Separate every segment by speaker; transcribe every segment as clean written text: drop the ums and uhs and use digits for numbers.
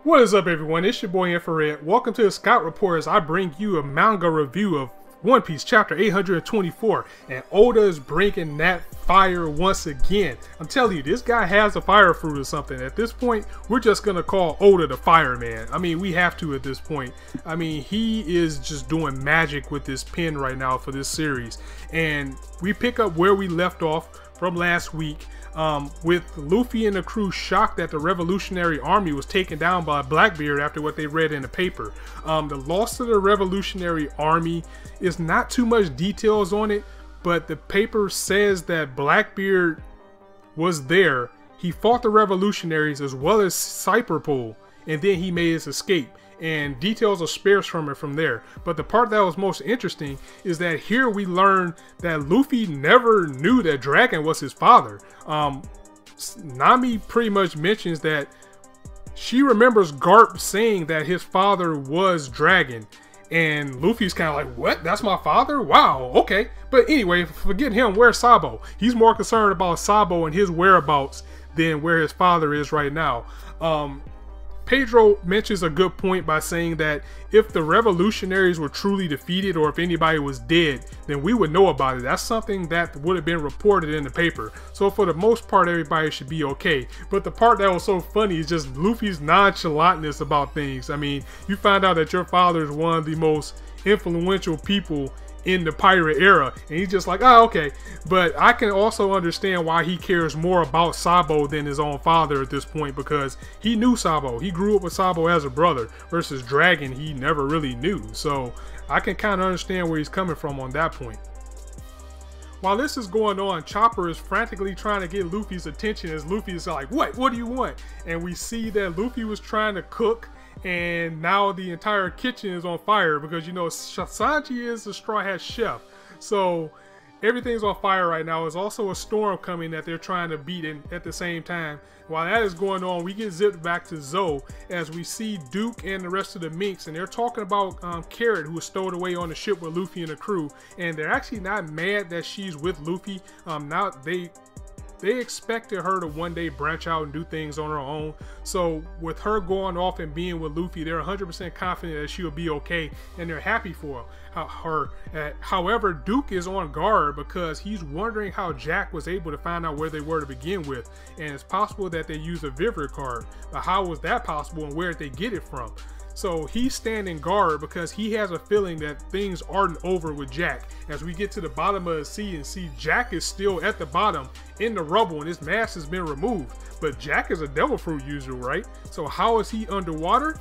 Speaker 1: What is up, everyone? It's your boy Infrar-Ed. Welcome to the Scout Report as I bring you a manga review of One Piece chapter 824, and Oda is bringing that fire once again. I'm telling you, this guy has a fire fruit or something. At this point, we're just gonna call Oda the fireman. I mean, we have to at this point. I mean, he is just doing magic with this pen right now for this series. And we pick up where we left off from last week, with Luffy and the crew shocked that the Revolutionary Army was taken down by Blackbeard after what they read in the paper. The loss of the Revolutionary Army is not too much details on it, but the paper says that Blackbeard was there. He fought the revolutionaries as well as Cyberpool, and then he made his escape. And details are sparse from it from there. But the part that was most interesting is that here we learn that Luffy never knew that Dragon was his father. Nami pretty much mentions that she remembers Garp saying that his father was Dragon. And Luffy's kind of like, what? That's my father? Wow, okay. But anyway, forget him. Where's Sabo? He's more concerned about Sabo and his whereabouts than where his father is right now. Pedro mentions a good point by saying that if the revolutionaries were truly defeated or if anybody was dead, then we would know about it. That's something that would have been reported in the paper. So for the most part, everybody should be okay. But the part that was so funny is just Luffy's nonchalantness about things. I mean, you find out that your father is one of the most influential people in the pirate era, and he's just like, oh, okay. But I can also understand why he cares more about Sabo than his own father at this point, because he knew Sabo. He grew up with Sabo as a brother, versus Dragon he never really knew. So I can kind of understand where he's coming from on that point. While this is going on, Chopper is frantically trying to get Luffy's attention as Luffy is like, what do you want? And we see that Luffy was trying to cook, and now the entire kitchen is on fire because, you know, Sanji is the Straw Hat chef. So everything's on fire right now. There's also a storm coming that they're trying to beat in at the same time. While that is going on, we get zipped back to Zoe as we see Duke and the rest of the Minks, and they're talking about Carrot, who was stowed away on the ship with Luffy and the crew. And they're actually not mad that she's with Luffy. Now they expected her to one day branch out and do things on her own. So with her going off and being with Luffy, they're 100% confident that she'll be okay, and they're happy for her. However, Duke is on guard because he's wondering how Jack was able to find out where they were to begin with. And it's possible that they used a Vivid card. But how was that possible, and where did they get it from? So he's standing guard because he has a feeling that things aren't over with Jack. As we get to the bottom of the sea and see Jack is still at the bottom in the rubble and his mask has been removed. But Jack is a devil fruit user, right? So how is he underwater?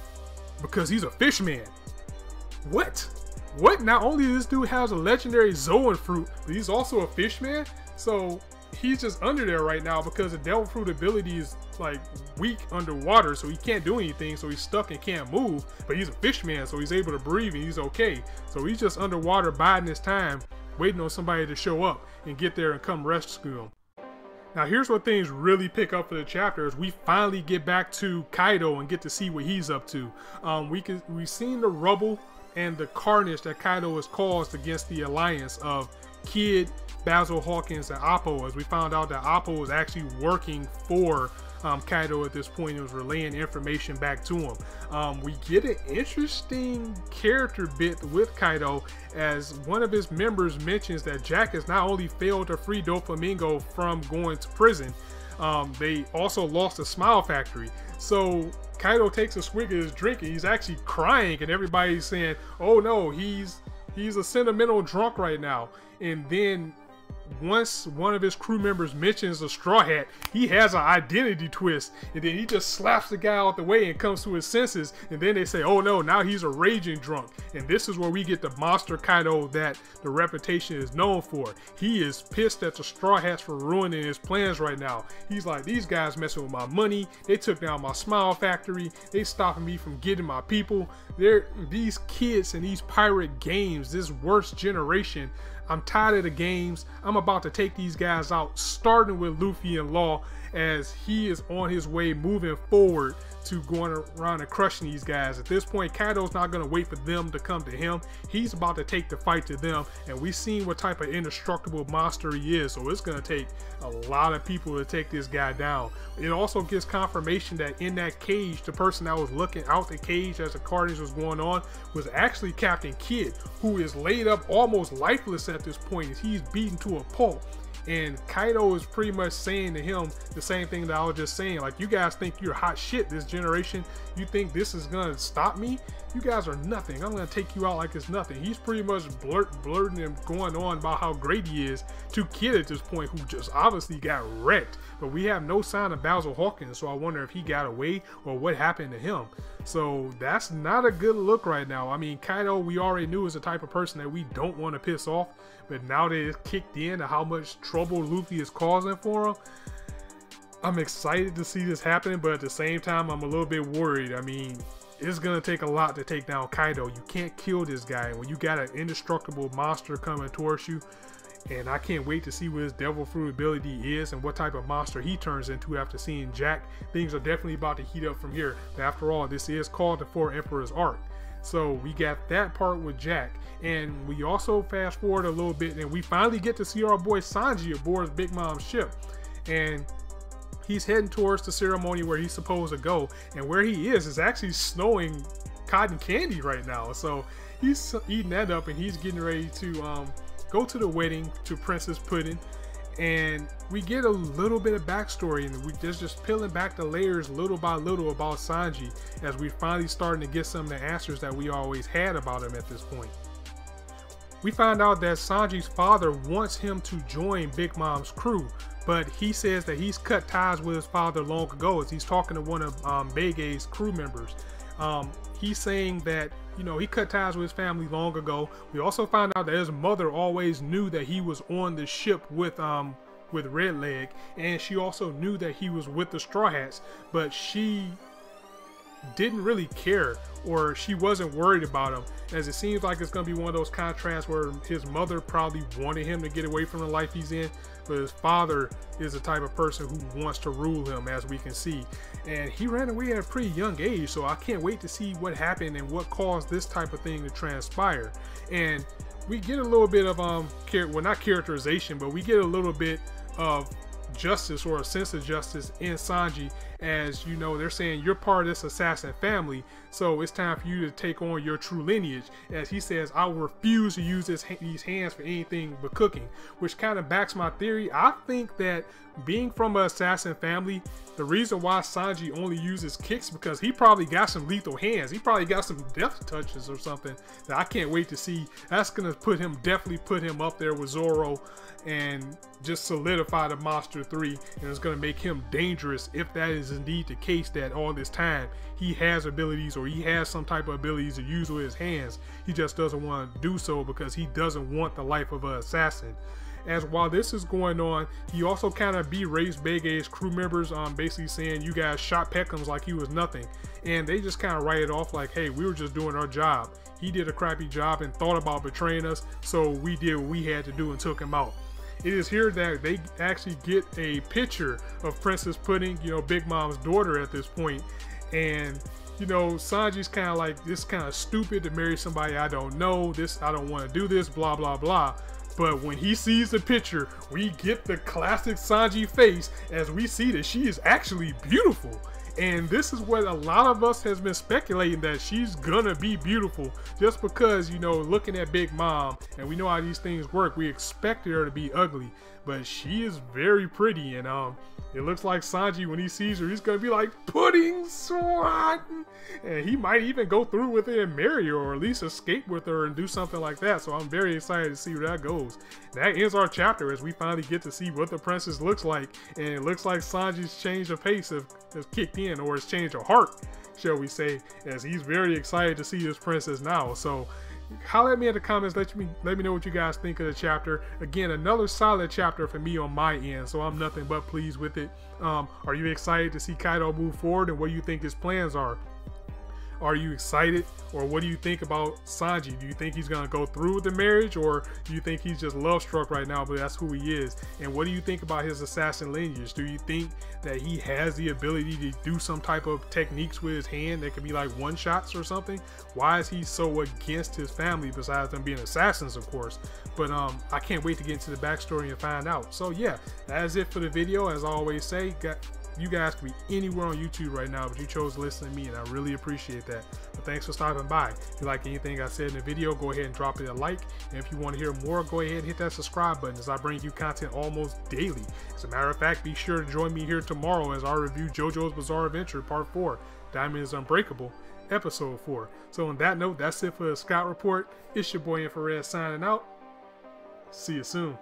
Speaker 1: Because he's a fish man. What? Not only does this dude has a legendary Zoan fruit, but he's also a fish man? So he's just under there right now because the devil fruit ability is like weak underwater, so he can't do anything, so he's stuck and can't move. But he's a fish man, so he's able to breathe and he's okay. So he's just underwater biding his time, waiting on somebody to show up and get there and come rescue him. Now here's where things really pick up for the chapter as we finally get back to Kaido and get to see what he's up to. We've seen the rubble and the carnage that Kaido has caused against the alliance of Kid, Basil Hawkins, and Appo, as we found out that Appo was actually working for Kaido at this point and was relaying information back to him. We get an interesting character bit with Kaido as one of his members mentions that Jack has not only failed to free Doflamingo from going to prison, they also lost the Smile Factory. So Kaido takes a swig of his drink and he's actually crying, and everybody's saying, oh no, he's a sentimental drunk right now. And then once one of his crew members mentions a Straw Hat, he has an identity twist, and then he just slaps the guy out the way and comes to his senses, and then they say, oh no, now he's a raging drunk. And this is where we get the monster Kaido that the reputation is known for. He is pissed at the Straw Hats for ruining his plans right now. He's like, these guys messing with my money, they took down my Smile Factory, they stopping me from getting my people. These kids and these pirate games, this worst generation, I'm tired of the games. I'm about to take these guys out, starting with Luffy and Law, as he is on his way moving forward to going around and crushing these guys. At this point, Kaido's not going to wait for them to come to him. He's about to take the fight to them, and we've seen what type of indestructible monster he is, so it's going to take a lot of people to take this guy down. It also gives confirmation that in that cage, the person that was looking out the cage as the carnage was going on was actually Captain Kidd, who is laid up almost lifeless at this point as he's beaten to a pulp. And Kaido is pretty much saying to him the same thing that I was just saying. Like, you guys think you're hot shit this generation. You think this is going to stop me? You guys are nothing. I'm going to take you out like it's nothing. He's pretty much blurting and going on about how great he is to Kidd at this point, who just obviously got wrecked. But we have no sign of Basil Hawkins, so I wonder if he got away or what happened to him. So that's not a good look right now. I mean, Kaido, we already knew is the type of person that we don't want to piss off. But now that it's kicked in to how much trouble Luffy is causing for him, I'm excited to see this happening, but at the same time, I'm a little bit worried. I mean, it's going to take a lot to take down Kaido. You can't kill this guy. When you got an indestructible monster coming towards you, and I can't wait to see what his devil fruit ability is and what type of monster he turns into after seeing Jack. Things are definitely about to heat up from here. But after all, this is called the Four Emperors arc. So we got that part with Jack, and we also fast forward a little bit and we finally get to see our boy Sanji aboard Big Mom's ship, and he's heading towards the ceremony where he's supposed to go, and where he is actually snowing cotton candy right now. So he's eating that up and he's getting ready to go to the wedding to Princess Pudding. And we get a little bit of backstory, and we just peeling back the layers little by little about Sanji as we're finally starting to get some of the answers that we always had about him at this point. We find out that Sanji's father wants him to join Big Mom's crew, but he says that he's cut ties with his father long ago as he's talking to one of Bege's crew members. He's saying that, you know, he cut ties with his family long ago. We also find out that his mother always knew that he was on the ship with Red Leg, and she also knew that he was with the Straw Hats, but she didn't really care, or she wasn't worried about him, as it seems like it's going to be one of those contrasts where his mother probably wanted him to get away from the life he's in, but his father is the type of person who wants to rule him, as we can see. And he ran away at a pretty young age, so I can't wait to see what happened and what caused this type of thing to transpire. And we get a little bit of well, not characterization, but we get a little bit of justice, or a sense of justice, in Sanji. As you know, they're saying you're part of this assassin family, so it's time for you to take on your true lineage. As he says, I will refuse to use these hands for anything but cooking, which kind of backs my theory. I think that being from an assassin family, the reason why Sanji only uses kicks, because he probably got some lethal hands. He probably got some death touches or something that I can't wait to see. That's gonna definitely put him up there with Zoro and just solidify the Monster 3, and it's gonna make him dangerous if that is indeed the case, that all this time he has abilities, or he has some type of abilities to use with his hands. He just doesn't want to do so because he doesn't want the life of an assassin. As while this is going on, he also kind of berates Bege's crew members, basically saying you guys shot Peckham's like he was nothing, and they just kind of write it off like, hey, we were just doing our job. He did a crappy job and thought about betraying us, so we did what we had to do and took him out. It is here that they actually get a picture of Princess Pudding, you know, Big Mom's daughter at this point, and you know, Sanji's kind of like, this kind of stupid to marry somebody I don't know, this, I don't want to do this, blah blah blah. But when he sees the picture, we get the classic Sanji face as we see that she is actually beautiful. And this is what a lot of us has been speculating, that she's gonna be beautiful, just because, you know, looking at Big Mom, and we know how these things work, we expected her to be ugly, but she is very pretty. And it looks like Sanji, when he sees her, he's gonna be like, pudding swan, and he might even go through with it and marry her, or at least escape with her and do something like that. So I'm very excited to see where that goes. That ends our chapter as we finally get to see what the princess looks like, and it looks like Sanji's change of pace has kicked in, or has changed of heart, shall we say, as he's very excited to see this princess now. So holler at me in the comments, let me know what you guys think of the chapter. Again, another solid chapter for me on my end, so I'm nothing but pleased with it. Are you excited to see Kaido move forward, and what do you think his plans are? Are you excited? Or what do you think about Sanji? Do you think he's gonna go through with the marriage, or do you think he's just love struck right now, but that's who he is? And what do you think about his assassin lineage? Do you think that he has the ability to do some type of techniques with his hand that could be like one shots or something? Why is he so against his family, besides them being assassins, of course? But I can't wait to get into the backstory and find out. So yeah, that is it for the video. As I always say, you guys could be anywhere on YouTube right now, but you chose to listen to me, and I really appreciate that. But thanks for stopping by. If you like anything I said in the video, go ahead and drop it a like. And if you want to hear more, go ahead and hit that subscribe button, as I bring you content almost daily. As a matter of fact, be sure to join me here tomorrow as I review JoJo's Bizarre Adventure Part 4, Diamond is Unbreakable, Episode 4. So on that note, that's it for the Scout Report. It's your boy Infrar-Ed signing out. See you soon.